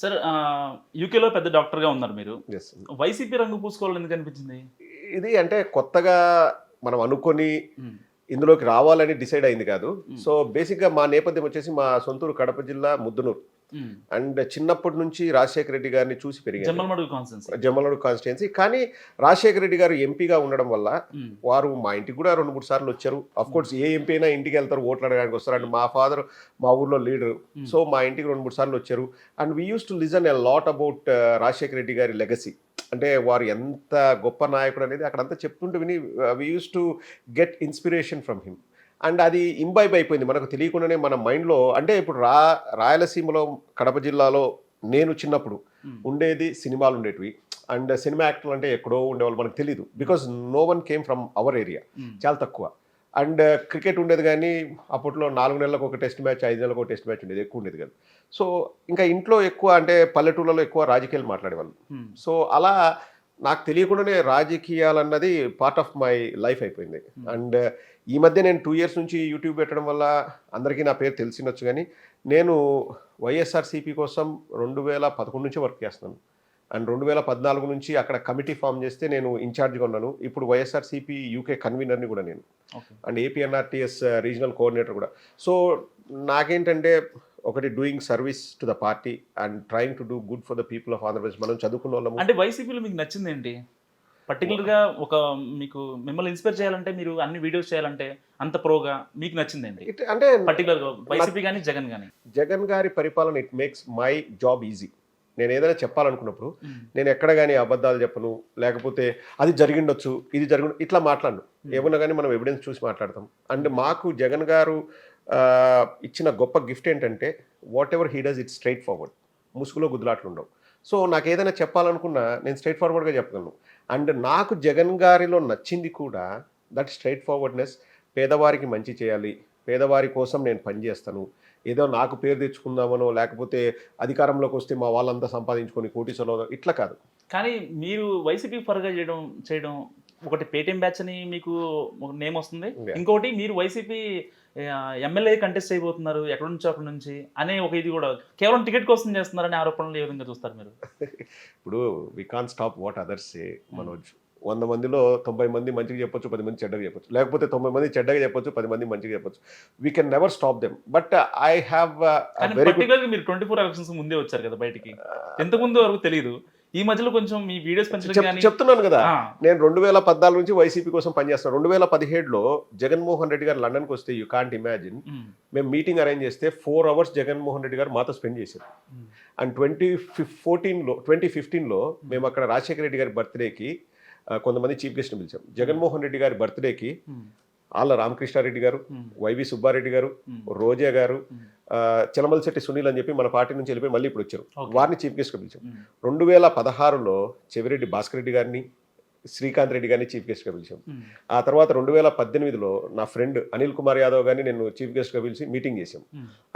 Sir యూకేలో పెద్ద డాక్టర్గా ఉన్నారు మీరు. యెస్. వైసీపీ రంగు పూసుకోవాలని ఎందుకు అనిపించింది? ఇది అంటే కొత్తగా మనం అనుకోని హ్మ్. ఇందులోకి రావాలని డిసైడ్ అయింది కాదు. హ్మ్. సో బేసిక్‌గా మా నేపథ్యం వచ్చేసి మా సొంతూరు కడప జిల్లా ముద్దునూరు. హ్మ్. అండ్ చిన్నప్పటి నుంచి రాజశేఖర రెడ్డి గారిని చూసి పెరిగాను. జమ్మలమడుగు కాన్స్టిట్యున్సీ. జమ్మలమడుగు కాన్స్టిట్యుయెన్సీ. కానీ రాజశేఖర రెడ్డి గారు ఎంపీగా ఉండడం వల్ల హ్మ్. వారు మా ఇంటికి కూడా 2, 3 సార్లు వచ్చారు. ఆఫ్‌కోర్స్ ఏ ఎంపీ అయినా ఇంటికి వెళ్తారు, ఓట్లు అడగడానికి వస్తారు. అండ్ మా ఫాదర్ మా ఊర్లో లీడరు. సో మా ఇంటికి 2, 3 సార్లు వచ్చారు. And we used to listen a lot about Rajasekhara Reddy గారి లెగసీ. అంటే వారు ఎంత గొప్ప నాయకుడు అనేది అక్కడంతా చెప్తుంటే విని we use to get inspiration from him. And అది ఇంబైబ్ అయిపోయింది మనకు తెలియకుండానే మన మైండ్లో. అంటే ఇప్పుడు రాయలసీమలో కడప జిల్లాలో నేను చిన్నప్పుడు ఉండేది సినిమాలు ఉండేటివి. అండ్ సినిమా యాక్టర్లు అంటే ఎక్కడో ఉండేవాళ్ళు మనకు తెలియదు. Because no one came from our area. చాలా తక్కువ. అండ్ క్రికెట్ ఉండేది కానీ అప్పట్లో 4 నెలలకు ఒక టెస్ట్ మ్యాచ్, 5 నెలలకు ఒక టెస్ట్ మ్యాచ్ ఉండేది, ఎక్కువ ఉండేది కాదు. సో ఇంకా ఇంట్లో ఎక్కువ అంటే పల్లెటూళ్ళలో ఎక్కువ రాజకీయాలు మాట్లాడేవాళ్ళు. సో అలా నాకు తెలియకుండానే రాజకీయాలన్నది పార్ట్ ఆఫ్ మై లైఫ్ అయిపోయింది. అండ్ ఈ మధ్య నేను 2 ఇయర్స్ నుంచి యూట్యూబ్ పెట్టడం వల్ల అందరికీ నా పేరు తెలిసినొచ్చు. కానీ నేను వైఎస్ఆర్సీపీ కోసం 2011 నుంచి వర్క్ చేస్తున్నాను. అండ్ 2014 నుంచి అక్కడ కమిటీ ఫామ్ చేస్తే నేను ఇన్ఛార్జ్గా ఉన్నాను. ఇప్పుడు వైఎస్ఆర్సీపీ యూకే కన్వీనర్ని కూడా నేను. అండ్ ఏపీఎన్ఆర్టీఎస్ రీజనల్ కోఆర్డినేటర్ కూడా. సో నాకేంటంటే ఒకటి doing service to the party and trying to do good for the people of Andhra Pradesh. మనం చదువుకున్న వాళ్ళము. అంటే వైసీపీలో మీకు నచ్చింది ఏంటి? పర్టికులర్గా ఒక మీకు మిమ్మల్ని ఇన్స్పైర్ చేయాలంటే, మీరు అన్ని వీడియోస్ చేయాలంటే అంత ప్రోగా మీకు నచ్చింది ఏంటి? అంటే పర్టికులర్గా వైసీపీ కానీ జగన్ కానీ. జగన్ గారి పరిపాలన it makes my job easy. నేను ఏదైనా చెప్పాలనుకున్నప్పుడు నేను ఎక్కడ కానీ అబద్ధాలు చెప్పను, లేకపోతే అది జరిగిండొచ్చు, ఇది జరిగి ఇట్లా మాట్లాడను. ఏమన్నా కానీ మనం ఎవిడెన్స్ చూసి మాట్లాడతాం. అండ్ మాకు జగన్ గారు ఇచ్చిన గొప్ప గిఫ్ట్ ఏంటంటే what ever he does it straight forward. ముసుగులో గుద్దులాట్లు ఉండవు. సో నాకు ఏదైనా చెప్పాలనుకున్నా నేను స్ట్రైట్ ఫార్వర్డ్గా చెప్పగలను. అండ్ నాకు జగన్ గారిలో నచ్చింది కూడా దట్ స్ట్రైట్ ఫార్వర్డ్నెస్. పేదవారికి మంచి చేయాలి, పేదవారి కోసం నేను పనిచేస్తాను, ఏదో నాకు పేరు తెచ్చుకుందామనో లేకపోతే అధికారంలోకి వస్తే మా వాళ్ళంతా సంపాదించుకొని కోటీశ్వరలో ఇట్లా కాదు. కానీ మీరు వైసీపీ పరగా చేయడం ఒకటి పేటీఎం బ్యాచ్ అని మీకు ఒక నేమ్ వస్తుంది. ఇంకోటి మీరు వైసీపీ ఎమ్మెల్యే కంటెస్ట్ అయిపోతున్నారు ఎక్కడి నుంచో అక్కడి నుంచి అనే ఒక ఇది కూడా కేవలం టికెట్ కోసం చేస్తున్నారనే ఆరోపణలు ఏ విధంగా చూస్తారు మీరు? ఇప్పుడు we can stop what others say Manoj. 100 మందిలో 90 మంది మంచిగా చెప్పొచ్చు, 10 మంది చెడ్డగా చెప్పొచ్చు. లేకపోతే 90 మంది చెడ్డగా చెప్పొచ్చు, 10 మంది మంచిగా చెప్పొచ్చు. We can never stop them. But I have very good. మీరు 24 ఎలక్షన్స్ ముందే వచ్చారు కదా బయటికి. ఎంతకు ముందు వరకు తెలియదు. ఈ మధ్యలో కొంచెం మీ వీడియోస్ చెప్తున్నాను కదా, నేను 2014 నుంచి వైసీపీ కోసం పనిచేస్తాను. 2017లో జగన్మోహన్ రెడ్డి గారు లండన్కి వస్తే యూ కాంట్ ఇమాజిన్, మేము మీటింగ్ అరేంజ్ చేస్తే 4 అవర్స్ జగన్మోహన్ రెడ్డి గారు మాతో స్పెండ్ చేశారు. అండ్ 2015లో మేము అక్కడ రాజశేఖర రెడ్డి గారి బర్త్డేకి కొంతమంది చీఫ్ గెస్ట్ పిలిచాం. జగన్మోహన్ రెడ్డి గారి బర్త్డేకి ఆళ్ళ రామకృష్ణారెడ్డి గారు, వైవి సుబ్బారెడ్డి గారు, రోజా గారు, చిలమలశెట్టి సునీల్ అని చెప్పి మన పార్టీ నుంచి వెళ్ళిపోయి మళ్ళీ ఇప్పుడు వచ్చారు. వారిని చీఫ్ గెస్ట్గా పిలిచాం. 2016లో చెవిరెడ్డి భాస్కర్ రెడ్డి గారిని, శ్రీకాంత్ రెడ్డి గారిని చీఫ్ గెస్ట్గా పిలిచాం. ఆ తర్వాత 2018లో నా ఫ్రెండ్ అనిల్ కుమార్ యాదవ్ గారిని నేను చీఫ్ గెస్ట్గా పిలిచి మీటింగ్ చేశాం.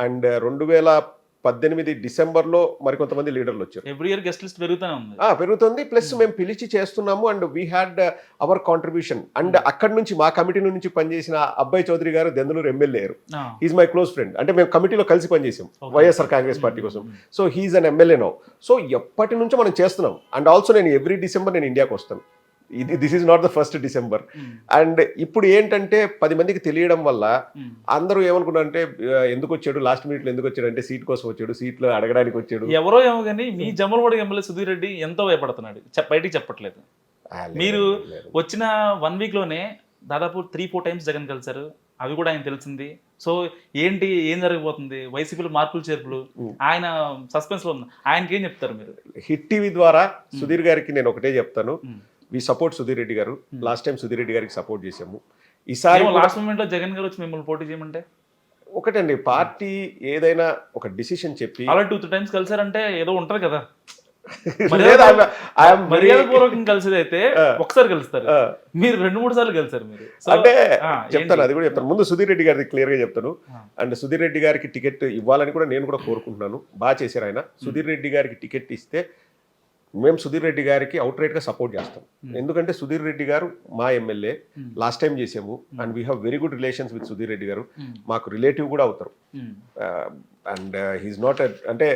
అండ్ 2018 డిసెంబర్లో మరికొంతమంది లీడర్లు వచ్చారు. ఎవ్రీ ఇయర్ గెస్ట్ లిస్ట్ పెరుగుతుంది. ప్లస్ మేము పిలిచి చేస్తున్నాము. And we had our contribution. And అక్కడి నుంచి మా కమిటీ నుంచి పనిచేసిన అబ్బాయి చౌదరి గారు దెందులూరు ఎమ్మెల్యే అయ్యారు. He's my close friend. అంటే మేము కమిటీలో కలిసి పనిచేసాం వైఎస్ఆర్ కాంగ్రెస్ పార్టీ కోసం. So he is an MLA now. So ఎప్పటి నుంచో మనం చేస్తున్నాం. అండ్ ఆల్సో నేను ఎవ్రీ డిసెంబర్ నేను ఇండియాకి వస్తాను. This is not the first December. And ఇప్పుడు ఏంటంటే 10 మందికి తెలియడం వల్ల అందరూ ఏమనుకున్నారంటే ఎందుకు వచ్చాడు, లాస్ట్ మినిట్లో ఎందుకు వచ్చాడు అంటే సీట్ కోసం వచ్చాడు, సీట్లు అడగడానికి వచ్చాడు. ఎవరో ఏమో కానీ మీ జమ్మలమడుగు ఎమ్మెల్యే సుధీర్ రెడ్డి ఎంతో భయపడుతున్నాడు, బయటికి చెప్పట్లేదు. మీరు వచ్చిన 1 వీక్లోనే దాదాపు 3-4 టైమ్స్ జగన్ కలిశారు. అవి కూడా ఆయన తెలిసింది. సో ఏంటి, ఏం జరగబోతుంది, వైసీపీలో మార్పులు చేర్పులు, ఆయన సస్పెన్స్ లో ఉంది. ఆయనకి ఏం చెప్తారు మీరు? హిట్ టీవీ ద్వారా సుధీర్ గారికి నేను ఒకటే చెప్తాను, వి సపోర్ట్ సుధీర్ రెడ్డి గారు. లాస్ట్ టైం సుధీర్ రెడ్డి గారికి సపోర్ట్ చేసాము. ఈసారి లాస్ట్ మూమెంట్ లో జగన్ గారు వచ్చి మిమ్మల్ని పోటీ చేయమంటే ఒకటండి, పార్టీ ఏదైనా ఒక డిసిషన్ చెప్పి అలా 2-3 టైమ్స్ కలిసారంటే ఏదో ఉంటది కదా. మర్యాదపూర్వకంగా కలిసేది అయితే ఒకసారి కలుస్తారు, మీరు 2-3 సార్లు కలిసారు. మీరు అంటే చెప్తాను, అది కూడా చెప్తాను. ముందు సుధీర్ రెడ్డి గారికి క్లియర్ గా చెప్తాను. అండ్ సుధీర్ రెడ్డి గారికి టికెట్ ఇవ్వాలని కూడా నేను కూడా కోరుకుంటున్నాను. బాగా చేశారు ఆయన. సుధీర్ రెడ్డి గారికి టికెట్ ఇస్తే మేము సుధీర్ రెడ్డి గారికి అవుట్ రైట్గా సపోర్ట్ చేస్తాం. ఎందుకంటే సుధీర్ రెడ్డి గారు మా ఎమ్మెల్యే, లాస్ట్ టైం చేసాము. And we have very good relations with Sudheer Reddy గారు. మాకు రిలేటివ్ కూడా అవుతారు. అండ్ హీఈస్ నాట్ అంటే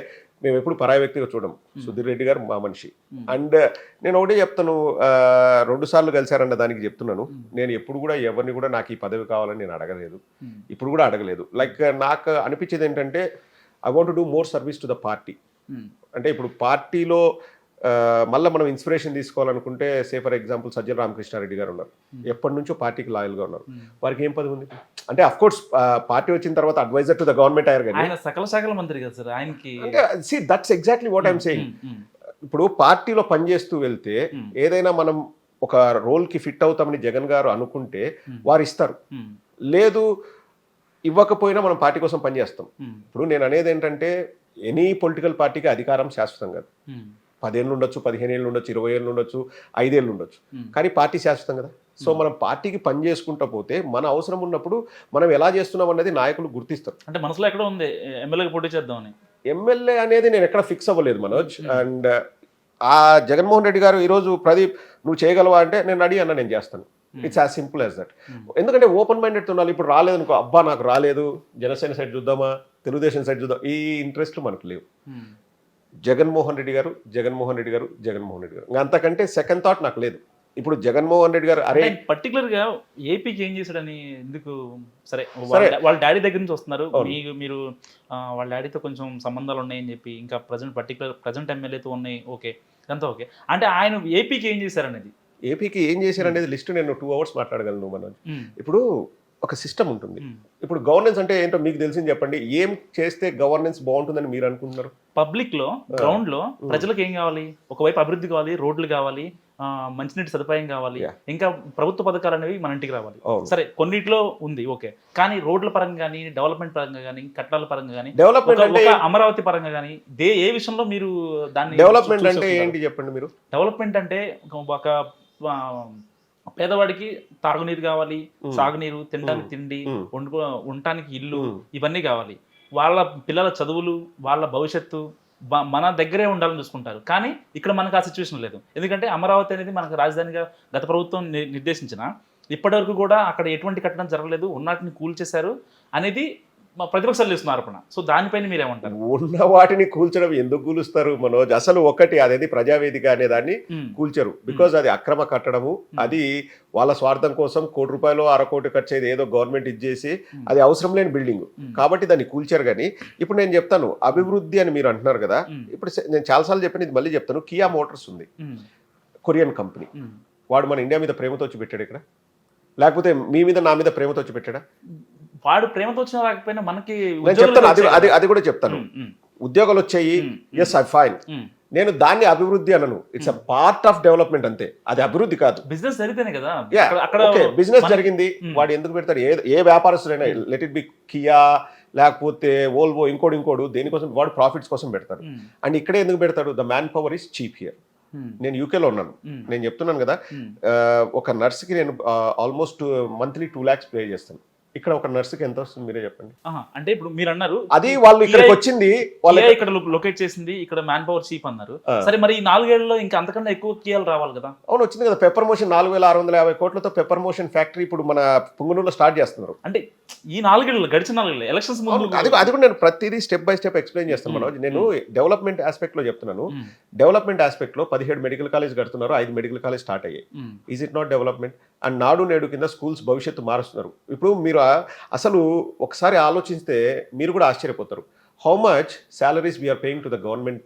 మేము ఎప్పుడు పరాయి వ్యక్తిగా చూడం. సుధీర్ రెడ్డి గారు మా మనిషి. అండ్ నేను ఒకటే చెప్తాను, 2 సార్లు కలిశారన్న దానికి చెప్తున్నాను, నేను ఎప్పుడు కూడా ఎవరిని కూడా నాకు ఈ పదవి కావాలని నేను అడగలేదు, ఇప్పుడు కూడా అడగలేదు. లైక్ నాకు అనిపించేది ఏంటంటే I want to do more service to the party. అంటే ఇప్పుడు పార్టీలో మళ్ళీ మనం ఇన్స్పిరేషన్ తీసుకోవాలనుకుంటే say for example Sajjala Ramakrishna Reddy garu ఉన్నారు, ఎప్పటి నుంచో పార్టీకి లాయల్గా ఉన్నారు. వారికి ఏం పదవి ఉంది అంటే అఫ్ కోర్స్ పార్టీ వచ్చిన తర్వాత అడ్వైజర్ టు ద గవర్నమెంట్ అయ్యారు, కానీ ఆయన సకల శాఖల మంత్రి కదా సార్ ఆయనకి. అంటే see that's exactly what I'm saying. ఇప్పుడు పార్టీలో పనిచేస్తూ వెళ్తే ఏదైనా మనం ఒక రోల్కి ఫిట్ అవుతామని జగన్ గారు అనుకుంటే వారు ఇస్తారు, లేదు ఇవ్వకపోయినా మనం పార్టీ కోసం పనిచేస్తాం. ఇప్పుడు నేను అనేది ఏంటంటే ఎనీ పొలిటికల్ పార్టీకి అధికారం శాశ్వతం కాదు. 10 ఏళ్ళు ఉండొచ్చు, 15 ఏళ్ళు ఉండొచ్చు, 20 ఏళ్ళు ఉండొచ్చు, 5 ఏళ్ళు ఉండొచ్చు, కానీ పార్టీ శాశ్వతం కదా. సో మనం పార్టీకి పని చేసుకుంటా పోతే మన అవసరం ఉన్నప్పుడు మనం ఎలా చేస్తున్నాం అనేది నాయకులు గుర్తిస్తారు. అంటే మనసులో ఎక్కడ ఉంది ఎమ్మెల్యేకి పోటీ చేద్దామని? ఎమ్మెల్యే అనేది నేను ఎక్కడ ఫిక్స్ అవ్వలేదు మనోజ్. అండ్ ఆ జగన్మోహన్ రెడ్డి గారు ఈరోజు ప్రదీప్ నువ్వు చేయగలవా అంటే నేను రెడీ అన్న, నేను చేస్తాను. It's as simple as that. ఎందుకంటే ఓపెన్ మైండెడ్ ఉండాలి. ఇప్పుడు రాలేదనుకో, అబ్బా నాకు రాలేదు, జనసేన సైడ్ చూద్దామా, తెలుగుదేశం సైడ్ చూద్దాం, ఈ ఇంట్రెస్ట్లు మనకు లేవు. జగన్మోహన్ రెడ్డి గారు, జగన్మోహన్ రెడ్డి గారు, జగన్మోహన్ రెడ్డి గారు, ఇంకా అంతకంటే సెకండ్ థాట్ నాకు లేదు. ఇప్పుడు జగన్మోహన్ రెడ్డి గారు అరే పర్టికులర్ గా ఏపీకి ఏం చేశాడని ఎందుకు? సరే వాళ్ళ డాడీ దగ్గర నుంచి వస్తున్నారు, మీరు వాళ్ళ డాడీతో కొంచెం సంబంధాలు ఉన్నాయని చెప్పి, ఇంకా ప్రజెంట్ ఎమ్మెల్యేతో ఉన్నాయి, ఓకే అంతా ఓకే. అంటే ఆయన ఏపీకి ఏం చేశారనేది, ఏపీకి ఏం చేశారనేది లిస్ట్ నేను 2 hours మాట్లాడగలను మనోజ్. ఇప్పుడు ఒక సిస్టమ్ ఉంటుంది. ఇప్పుడు గవర్నెన్స్ అంటే ఏంటో మీకు తెలిసింది చెప్పండి. ఏం చేస్తే గవర్నెన్స్ బాగుంటుందని మీరు అనుకుంటున్నారు? పబ్లిక్ లో గ్రౌండ్ లో ప్రజలకు ఏం కావాలి? ఒకవైపు అభివృద్ధి కావాలి, రోడ్లు కావాలి, మంచినీటి సదుపాయం కావాలి, ఇంకా ప్రభుత్వ పథకాలు అనేవి మన ఇంటికి రావాలి. సరే కొన్నిట్లో ఉంది ఓకే, కానీ రోడ్ల పరంగా కానీ, డెవలప్మెంట్ పరంగా కానీ, కట్టడాల పరంగా కానీ, అమరావతి పరంగా కానీ ఏ విషయంలో మీరు దాన్ని డెవలప్మెంట్ అంటే ఏంటి చెప్పండి మీరు? డెవలప్మెంట్ అంటే ఒక పేదవాడికి తాగునీరు కావాలి, సాగునీరు, తినడానికి తిండి, ఉండటానికి ఇల్లు, ఇవన్నీ కావాలి. వాళ్ళ పిల్లల చదువులు, వాళ్ళ భవిష్యత్తు మన దగ్గరే ఉండాలని చూసుకుంటారు. కానీ ఇక్కడ మనకు ఆ సిచ్యువేషన్ లేదు. ఎందుకంటే అమరావతి అనేది మనకు రాజధానిగా గత ప్రభుత్వం నిర్దేశించిన ఇప్పటివరకు కూడా అక్కడ ఎటువంటి కట్టడం జరగలేదు, ఉన్నటిని కూల్చేశారు అనేది ప్రతిపక్షాలు చేస్తున్న ఆరోపణ. సో దానిపైన మీరేమంటారు? ఉన్న వాటిని కూల్చడం ఎందుకు కూలుస్తారు మనోజ్? అసలు ఒకటి అదేది ప్రజావేదిక అనే దాన్ని కూల్చరు, బికాజ్ అది అక్రమ కట్టడము. అది వాళ్ళ స్వార్థం కోసం ₹1 కోటి 1/2 కోటి ఖర్చు అయ్యేది ఏదో గవర్నమెంట్ ఇచ్చేసి అది అవసరం లేని బిల్డింగ్ కాబట్టి దాన్ని కూల్చారు. కానీ ఇప్పుడు నేను చెప్తాను అభివృద్ధి అని మీరు అంటున్నారు కదా, ఇప్పుడు నేను చాలాసార్లు చెప్పాను, ఇది మళ్ళీ చెప్తాను. కియా మోటార్స్ ఉంది, కొరియన్ కంపెనీ. వాడు మన ఇండియా మీద ప్రేమతో వచ్చి పెట్టాడు ఇక్కడ, లేకపోతే మీ మీద నా మీద ప్రేమతో వచ్చి పెట్టాడా? వాడు ప్రేమతో వచ్చినా రాకపోయినా మనకి చెప్తాను, అది కూడా చెప్తాను. ఉద్యోగాలు వచ్చాయి, ఎస్ ఐ ఫైన్, నేను దాన్ని అభివృద్ధి అనను. It's a part of development అంతే, అది అభివృద్ధి కాదు. బిజినెస్ జరిగితేనే కదా. బిజినెస్ జరిగింది, వాడు ఎందుకు పెడతాడు? ఏ వ్యాపారస్తుడైనా, లెట్ ఇట్ బి కియా లేకపోతే ఓల్వో, ఇంకోడు దేనికోసం, వాడు ప్రాఫిట్స్ కోసం పెడతాడు. అండ్ ఇక్కడే ఎందుకు పెడతాడు? The man power is cheap here. నేను యూకేలో ఉన్నాను, నేను చెప్తున్నాను కదా, ఒక నర్స్కి నేను ఆల్మోస్ట్ మంత్లీ 2 lakhs పే చేస్తాను. ఇక్కడ ఒక నర్సుకి ఎంత వస్తుంది మీరే చెప్పండి. అంటే ఇప్పుడు మీరు అన్నారు అది వాళ్ళు ఇక్కడికి వచ్చింది, వాళ్ళు ఇక్కడ లొకేట్ చేసింది, ఇక్కడ మ్యాన్ పవర్ చీప్ అన్నారు. సరే మరి ఈ 4 ఏళ్లలో ఇంకా అంతకన్నా ఎక్కువ కియాలు రావాలి కదా? అవును, వచ్చింది కదా. పెప్పర్ మోషన్ 4650 కోట్లతో పెప్పర్ మోషన్ ఫ్యాక్టరీ ఇప్పుడు మన పుంగనూరులో స్టార్ట్ చేస్తున్నారు. అంటే ఈ 4 ఏళ్ళు, గడిచిన 4 ఏళ్ళు ఎలక్షన్స్ ముందు అది కూడా నేను ప్రతిదీ స్టెప్ బై స్టెప్ ఎక్స్ప్లెయిన్ చేస్తాను మనోజ్. నేను డెవలప్మెంట్ ఆస్పెక్ట్ లో చెప్తున్నాను. డెవలప్మెంట్ ఆస్పెక్ట్ లో 17 మెడికల్ కాలేజ్ కడుతున్నారు, 5 మెడికల్ కాలేజ్ స్టార్ట్ అయ్యాయి. Is it not development? And నాడు నేడు కింద స్కూల్స్ భవిష్యత్తు మారుస్తున్నారు. ఇప్పుడు మీరు అసలు ఒకసారి ఆలోచిస్తే మీరు కూడా ఆశ్చర్యపోతారు. How much salaries we are paying to the government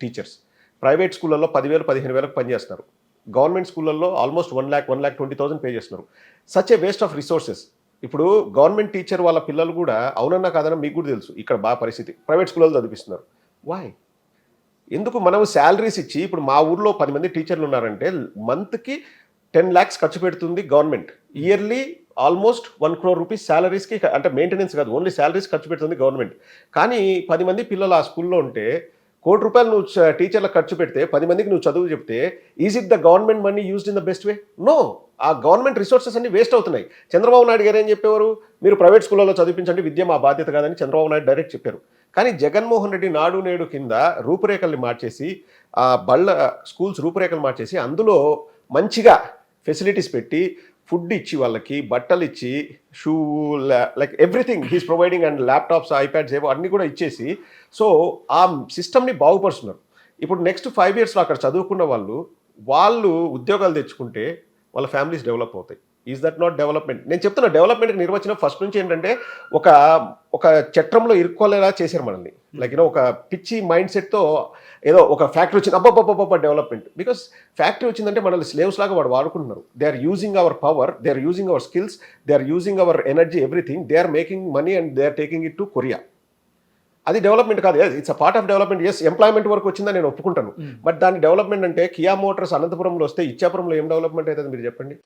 teachers. Private స్కూళ్ళల్లో 10,000 15,000 పనిచేస్తున్నారు, గవర్నమెంట్ స్కూళ్ళల్లో ఆల్మోస్ట్ 1,20,000 పే చేస్తున్నారు. Such a waste of resources. ఇప్పుడు గవర్నమెంట్ టీచర్ వాళ్ళ పిల్లలు కూడా అవునన్నా కాదన్నా మీకు కూడా తెలుసు ఇక్కడ బాగా పరిస్థితి, ప్రైవేట్ స్కూళ్ళలో చదివిస్తున్నారు. వై? ఎందుకు మనం శాలరీస్ ఇచ్చి, ఇప్పుడు మా ఊర్లో 10 మంది టీచర్లు ఉన్నారంటే మంత్కి 10 lakhs ఖర్చు పెడుతుంది government. Yearly almost 1 crore rupees శాలరీస్కి, అంటే మెయింటెనెన్స్ కాదు, ఓన్లీ శాలరీస్ ఖర్చు పెడుతుంది గవర్నమెంట్. కానీ 10 మంది పిల్లలు ఆ స్కూల్లో ఉంటే ₹1 కోటి నువ్వు టీచర్లకు ఖర్చు పెడితే 10 మందికి నువ్వు చదువు చెప్తే is it the government money used in the best way? No. ఆ గవర్నమెంట్ రిసోర్సెస్ అన్ని వేస్ట్ అవుతున్నాయి. చంద్రబాబు నాయుడు గారు ఏం చెప్పేవారు? మీరు ప్రైవేట్ స్కూళ్ళలో చదివించండి, విద్య మా బాధ్యత కాదని చంద్రబాబు నాయుడు డైరెక్ట్ చెప్పారు. కానీ జగన్మోహన్ రెడ్డి నాడు నేడు కింద రూపురేఖల్ని మార్చేసి, ఆ స్కూల్స్ రూపురేఖలు మార్చేసి అందులో మంచిగా ఫెసిలిటీస్ పెట్టి ఫుడ్ ఇచ్చి వాళ్ళకి బట్టలు ఇచ్చి shoe like everything he's providing and laptops iPads ఏవో అన్నీ కూడా ఇచ్చేసి సో ఆ సిస్టమ్ని బాగుపరుస్తున్నారు. ఇప్పుడు నెక్స్ట్ 5 yearsలో అక్కడ చదువుకున్న వాళ్ళు ఉద్యోగాలు తెచ్చుకుంటే వాళ్ళ ఫ్యామిలీస్ డెవలప్ అవుతాయి. Is that not development? నేను చెప్తున్నా, డెవలప్మెంట్కి నిర్వచనం ఫస్ట్ నుంచి ఏంటంటే ఒక చట్రంలో ఇరుక్కోలేలా చేశారు మనల్ని. లైక్ ఒక పిచ్చి మైండ్ సెట్తో ఏదో ఒక ఫ్యాక్టరీ వచ్చింది అబ్బబ్బబ్బబ్బ డెవలప్మెంట్. బికాస్ ఫ్యాక్టరీ వచ్చిందంటే మనల్ని స్లేవ్స్ లాగా వాడుకుంటున్నారు. They are using our power, they are using our skills, they are using our energy, everything. They are making money and they are taking it to Korea. అది development కాదు. It's a part of development. Yes, employment వరకు వచ్చిందని నేను ఒప్పుకుంటాను. But దాని development అంటే Kia Motors అనంతపురంలో వస్తే ఇచ్చాపురంలో ఏం డెవలప్మెంట్ అవుతుంది మీరు చెప్పండి.